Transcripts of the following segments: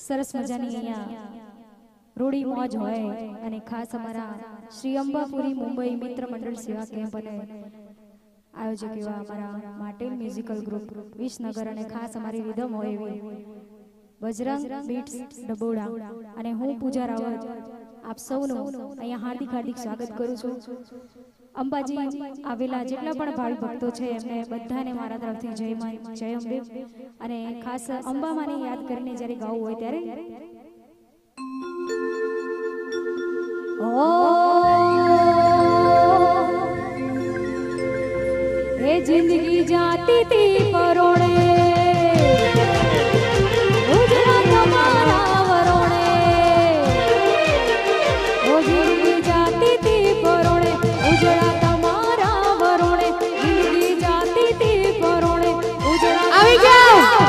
સરસ મજાની અહીંયા રોડી મોજ હોય અને ખાસ અમારા શ્રી અંબાપુરી મુંબઈ મિત્ર મંડળ સેવા કેમ્પ અને આયોજક એવા અમારા માટેલ મ્યુઝિકલ ગ્રુપ વિસનગર અને ખાસ અમારી રીધમ હોય એવી બજરંગ બીટ્સ ડબોડા અને હું પૂજા રાવત આપ સૌનું અહીંયા હાર્દિક હાર્દિક સ્વાગત કરું છું। અંબાજી આવેલા જેટલા પણ ભાવિ ભક્તો છે એમને બધાને મારા તરફથી જય માં જય અંબે અને ખાસ અંબામાને યાદ કરીને જ્યારે ગાવું હોય ત્યારે એ જિંદગી જાતી તી પરોણે ઉજળા તમારા વરોણે ઓ જિંદગી જાતી તી પરોણે ઉજળા તમારા વરોણે જિંદગી જાતી તી પરોણે ઉજળા આવી જાઓ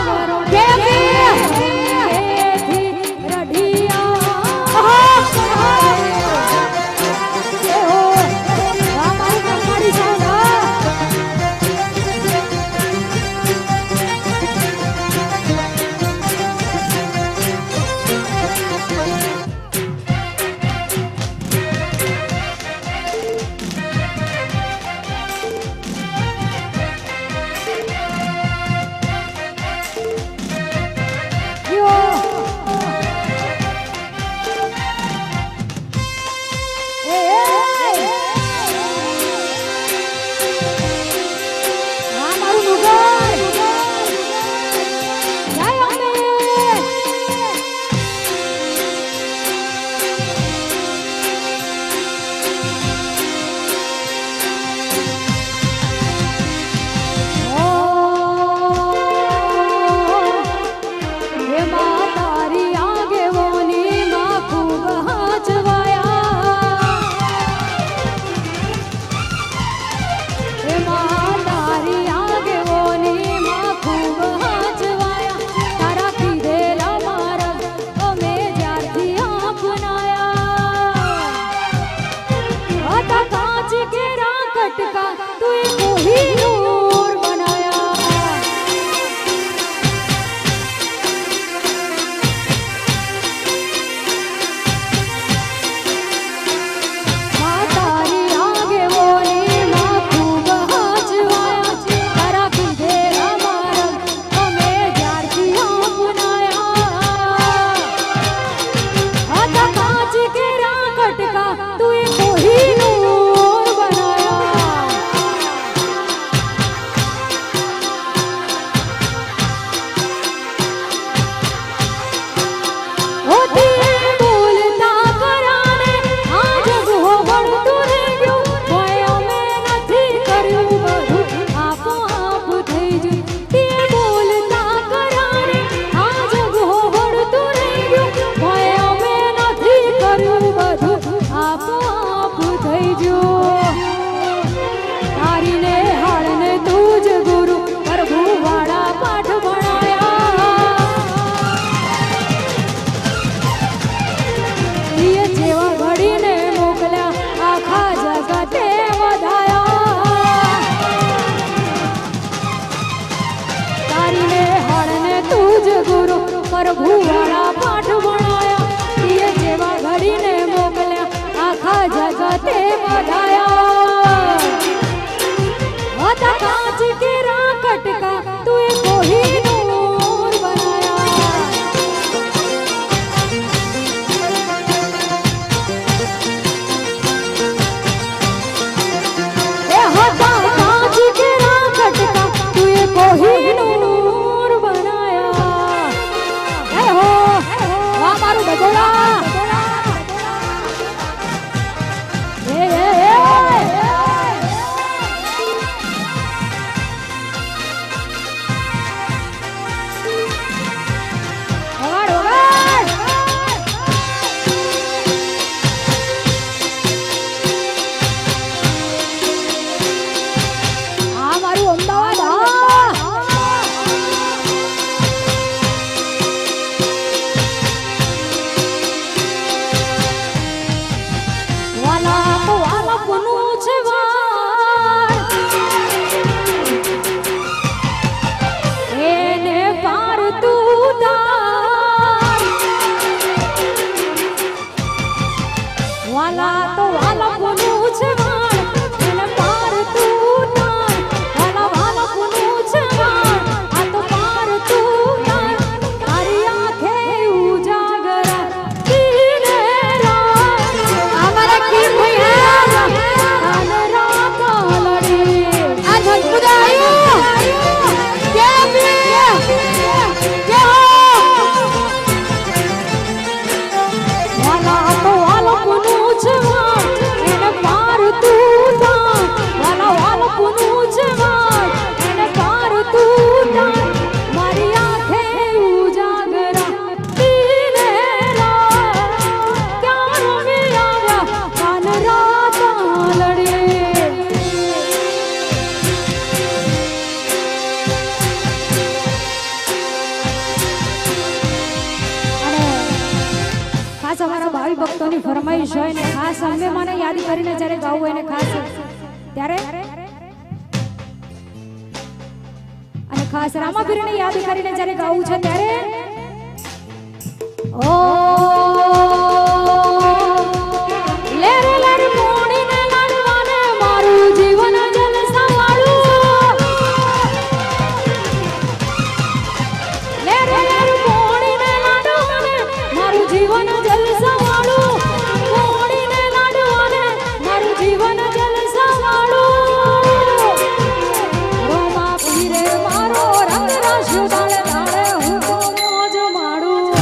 ખાસ અમારા ભાવિ ભક્તોની ફરમાઈશ હોય ને ખાસ અમને મને યાદ કરીને જ્યારે ગાવું હોય ને ખાસ ત્યારે અને ખાસ રામાપીરને યાદ કરીને જ્યારે ગાવું છે ત્યારે ઓ લેરે લેરે મોણીને લાડવાને મારું જીવન જલસા વાળું લેરે લેરે મોણીને લાડવાને મારું જીવન જલસા વાળું મોણીને લાડવાને મારું જીવન જલસા વાળું રોમા પીરે મારો રંગ રાશ્યો દાડે દાડે હું તો મોજ માડું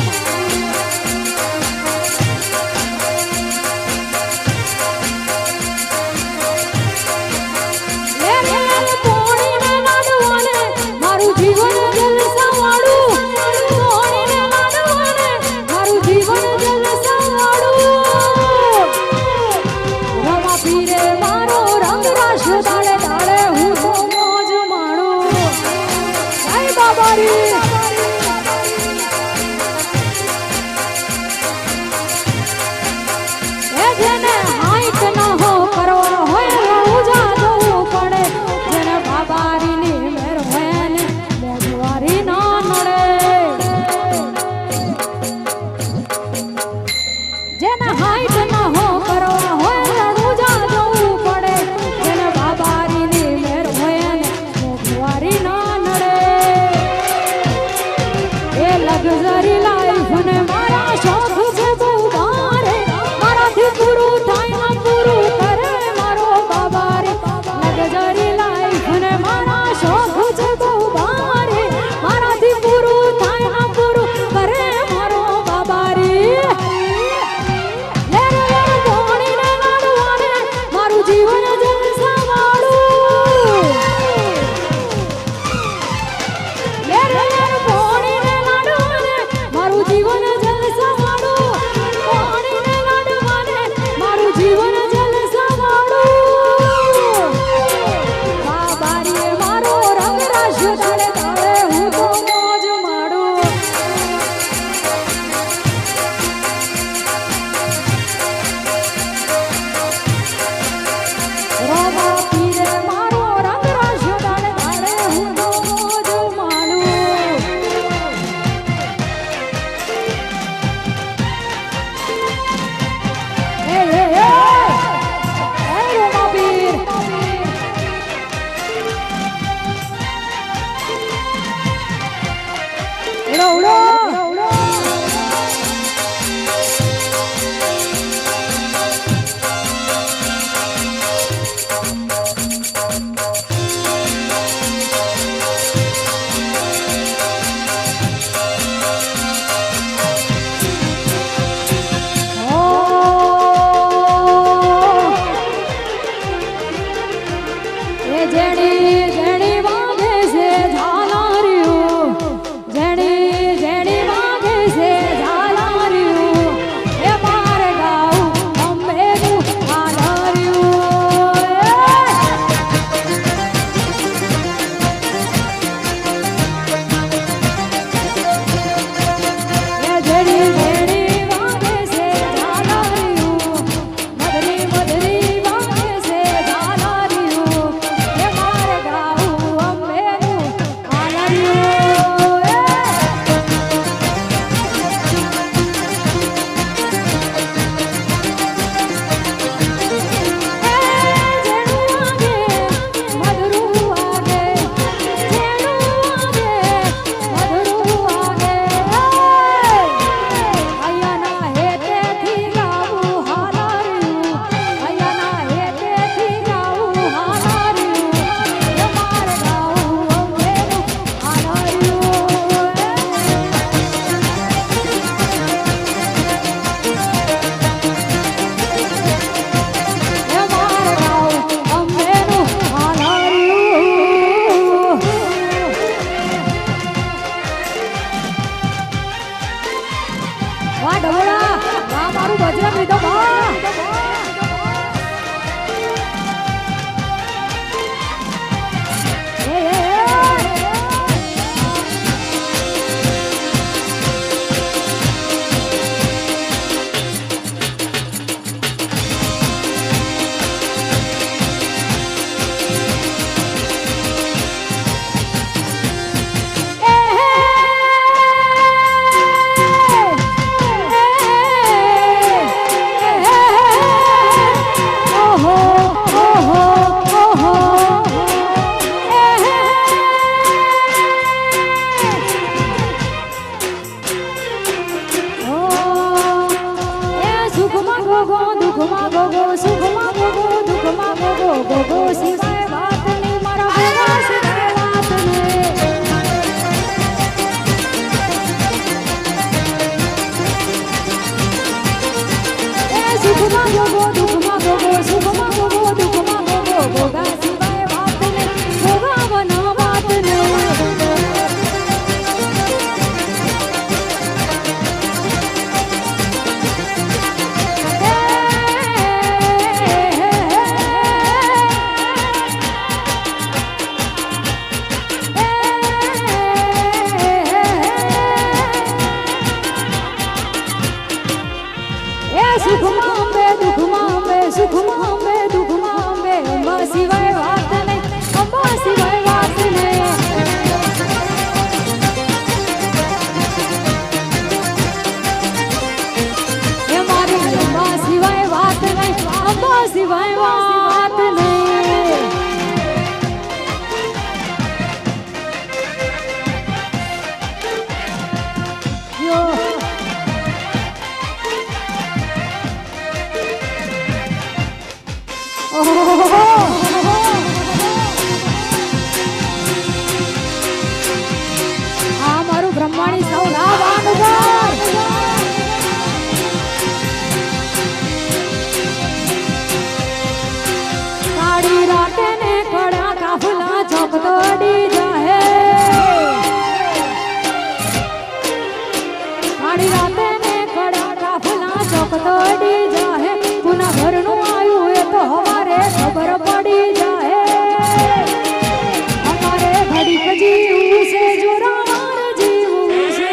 ગોગો દુઃખમાં ગોગો સુખમાં ગોગો દુઃખમાં ગોગો ગોગા સિવાય વાત નહીં ગોગા વના વાત નહીં સુખમાં બે દુઃખમાં બે સુખમાં બે દુઃખમાં બે અંબા સિવાય વાત નહીં અંબા સિવાય વાત નહીં એ મારી અંબા સિવાય વાત નહીં અંબા સિવાય વાત નહીં યો આ મારું બ્રહ્માણી સૌ લાવવાનું કાળી રાતે ને કડા કાફલા ચોક દોડી જાહે કાળી રાતે ને કડા કાફલા ચોક દોડી જાહે પુના ઘરનું આયું એ તો હવારે ખબર પડી જાહે અમારે ઘડીક જીવું છે જોરાવાર જીવું છે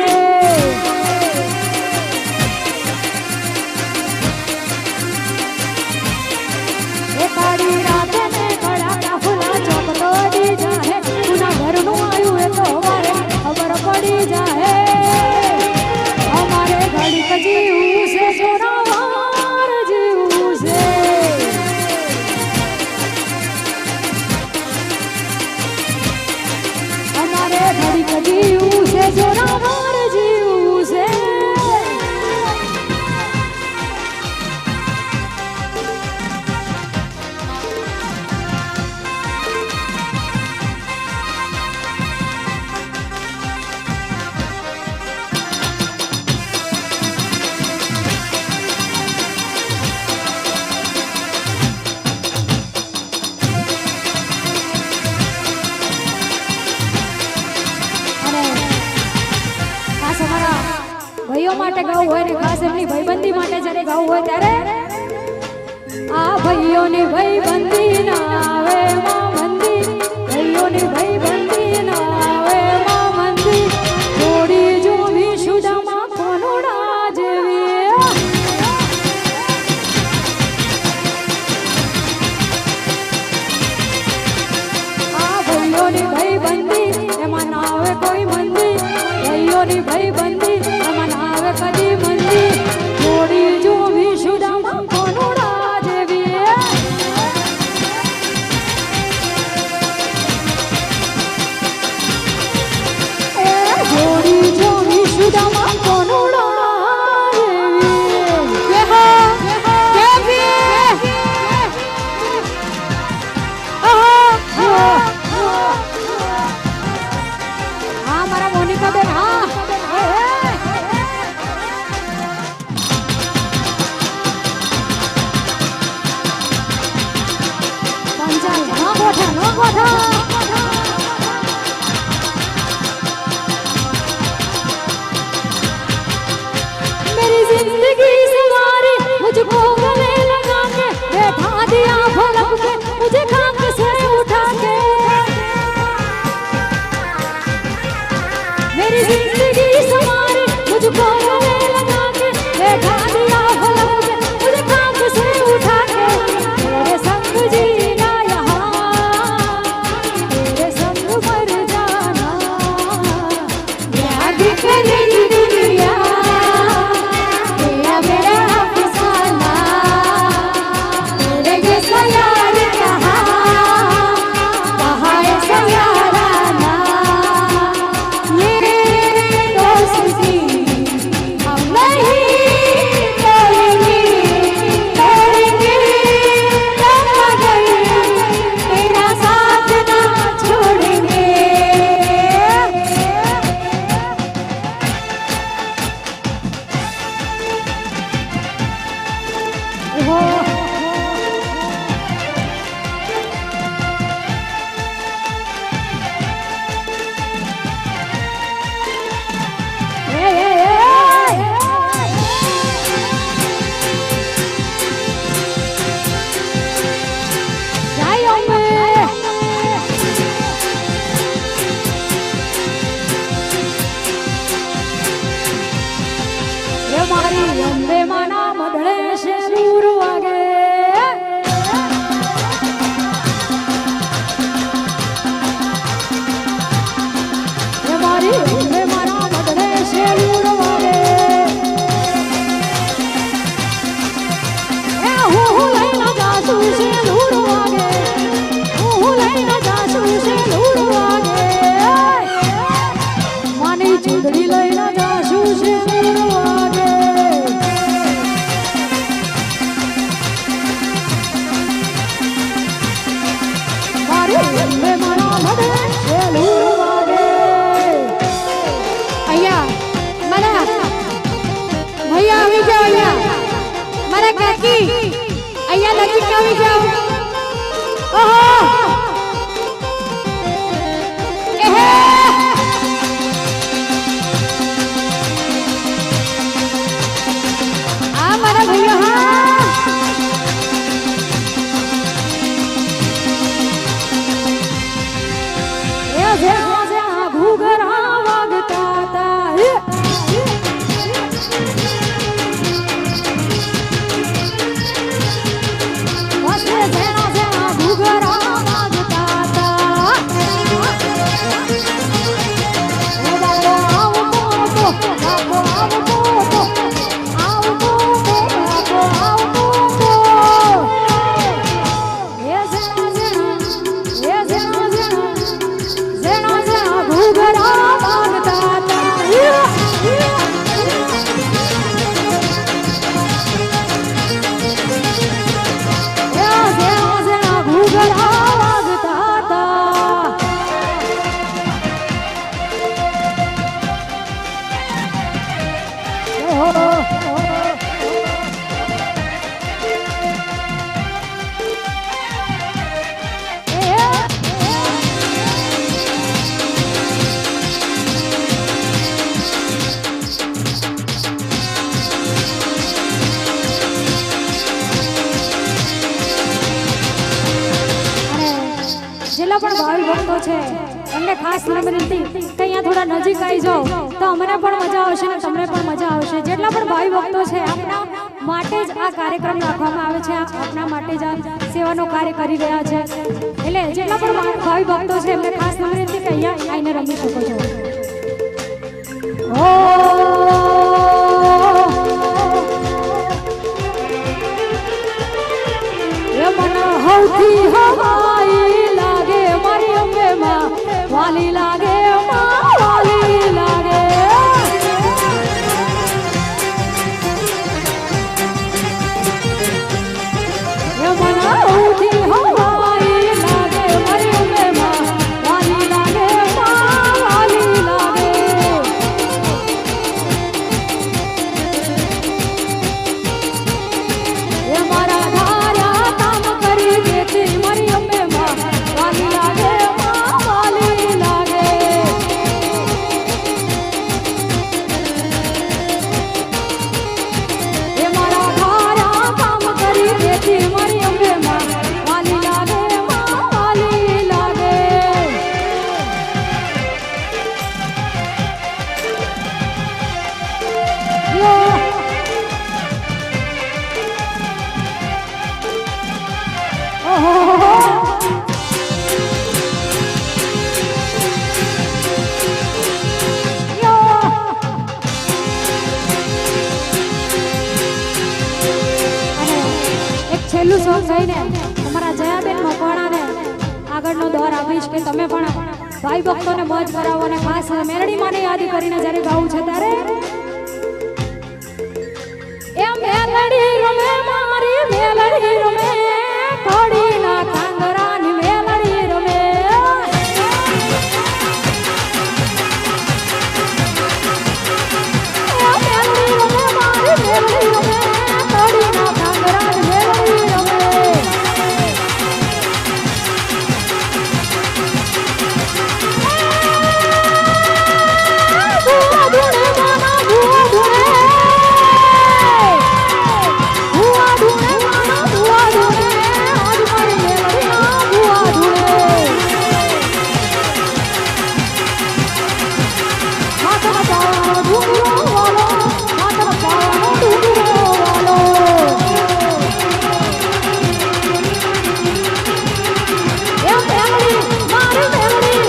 એ કાળી રાતે ને કડા કાફલા ચોક દોડી જાહે પુના ઘરનું આયું એ તો હવારે ખબર પડી જાહે અમારે ઘડીક જીવું છે જોરાવાર જીવું છે અમારે ઘડીક જીવું છે જોરાવાર જીવું છે ભાઈઓ માટે ગાવું હોય ને ખાસ એમની ભાઈબંધી માટે જ્યારે ગાવું હોય ત્યારે આ ભાઈઓની ભાઈબંધી ના આવે માં મંદી ભાઈઓની ભાઈબંધી ના આવે માં મંદી થોડી જોવી સુદામાં કોનુડા જેવી આ ભાઈઓની ભાઈબંધી એમાં ના આવે કોઈ મંદી ભાઈઓની ભાઈબંધી એમાં ના આવે કદી મંદી થોડી જોવી સુદામાં કોનુડા જેવી દાદા ભૈયા આવી જાઓ અહીંયા મારા કાકી અહીંયા નજીક આવી જાઓ ઓહો એહે આ મારા ભૈયા હા એ જે ઘૂઘરા વાગતા હતા જેટલા પણ ભાવિ ભક્તો છે એમને ખાસ વિનંતી કે અહીંયા થોડા નજીક આવી જાઓ તો અમને પણ મજા આવશે ને તમને પણ મજા આવશે જેટલા પણ ભાવિ ભક્તો છે આપના માટે જ આ કાર્યક્રમ રાખવામાં આવે છે આપના માટે જ આ સેવાનો કાર્ય કરી રહ્યા છે એટલે જેટલા પણ ભાવિ ભક્તો છે એમને ખાસ વિનંતી કે અહીંયા આવીને રમી શકો છો એ મને હૌથી હવાઈ લાગે મારી અંબે માં વાલી લાગે માં વાલી લાગે એ મને હૌથી હવાઈ લાગે મારી અંબે માં વાલી લાગે માં વાલી લાગે એ મારા ધાર્યા કામ કરી દેતી મારી અંબે માં વાલી લાગે માં વાલી લાગે એ મારા ધાર્યા કામ કરી દેતી મારી અંબે માં વાલી લાગે માં વાલી લાગે છેલ્લું સોંગ ગાઈને તમારા જયાબેન મકવાણાને આગળનો દોર આપીશ કે તમે પણ ભાઈ ભક્તોને મોજ કરાવો અને ખાસ મેરડી માને યાદ કરીને જ્યારે ગાવું છે ત્યારે એ મેલડી રમે મારી મેલડી રમે કોડીના કાંગરાની મેલડી રમે એ મેલડી રમે મારી મેલડી રમે કોડીના કાંગરાની મેલડી રમે ભુવા ધૂણે માના ભુવા ધૂણે માના ભુવા ધૂણે આજ મારી મેલડીના ભુવા ધૂણે માથામાં પાવાનો ડુંગરો વાલો માથામાં પાવાનો ડુંગરો વાલો એ મેલડી મારી મેલડી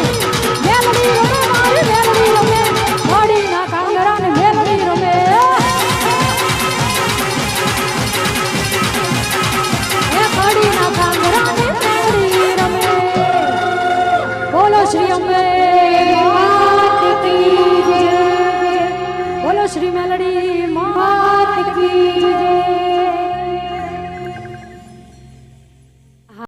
મેલડી રમે મારી મેલડી રમે કોડીના કાંગરાને મેલડી રમે એ કોડીના કાંગરાને મેલડી રમે બોલો શ્રી અંબે